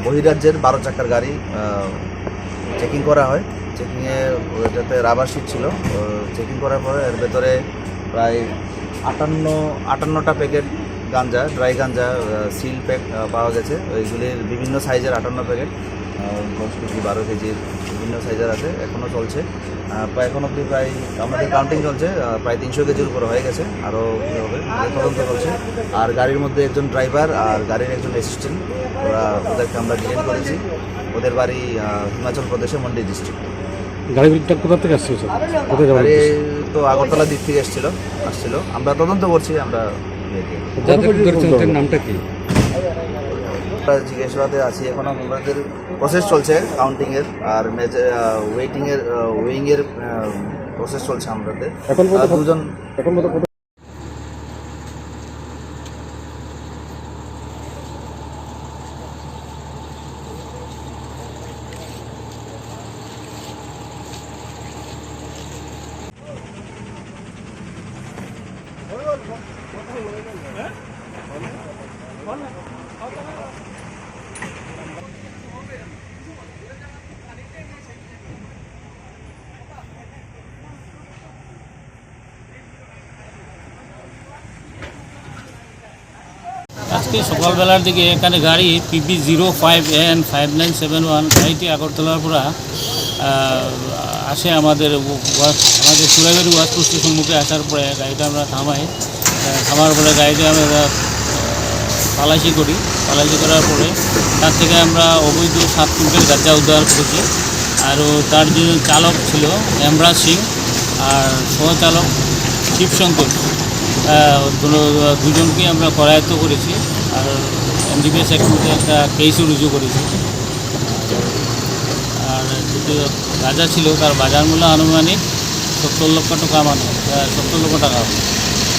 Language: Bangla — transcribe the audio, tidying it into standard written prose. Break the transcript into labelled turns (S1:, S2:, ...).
S1: বহিরাজ্যের 12 চাকার গাড়ি চেকিং করা হয়। চেকিংয়ে এটাতে রাবার শিট ছিল। চেকিং করার পরে এর ভেতরে প্রায় 58টা প্যাকেট গাঞ্জা, ড্রাই গাঞ্জা সিল প্যাক পাওয়া গেছে। ওইগুলির বিভিন্ন সাইজের 58 প্যাকেট, 10 কেজি 12 কেজির বিভিন্ন সাইজের আছে। এখনও চলছে, প্রায় এখন অবধি প্রায় আমাদের কাউন্টিং চলছে, প্রায় 300 কেজির উপরে হয়ে গেছে। আরও হবে, তদন্ত চলছে। আর গাড়ির মধ্যে একজন ড্রাইভার আর গাড়ির একজন অ্যাসিস্ট্যান্ট, ওদেরকে আমরা ডিটেইন করেছি। ওদের বাড়ি হিমাচল প্রদেশে মন্ডি ডিস্ট্রিক্ট।
S2: গাড়িটা কোথা থেকে আসছিল?
S1: গাড়ি তো আগরতলা দিক থেকে আসছিল। আমরা তদন্ত করছি। আমরা
S2: নামটা কি
S1: জিজ্ঞাসাবাদে আছি। এখন আমাদের প্রসেস চলছে কাউন্টিংয়ের আর ওয়েইংয়ের প্রসেস চলছে আমাদের। দুজন
S3: আজকে সকালবেলার দিকে এখানে গাড়ি PB05N5971 গাড়িটি আগরতলার পৰা আসে আমাদের চুরাইবাড়ি ওয়াশপোস্টের সম্মুখে আসার পরে গাড়িটা আমরা থামার পরে গাড়িটা আমরা তালাশি করার পরে তার থেকে আমরা অবৈধ 7 কুইন্টাল গাঁজা উদ্ধার করেছি। আর তার যে চালক ছিল হেমরাজ সিং আর সহচালক শিবশঙ্কর, দুজনকে আমরা করায়ত্ত করেছি। আর এনডিপিএস অ্যাক্টে একটা কেসও রুজু করেছি। আর যেটি গাঁজা ছিল তার বাজার মূল্য আনুমানিক 70 লক্ষ টাকা, 70 লক্ষ টাকা।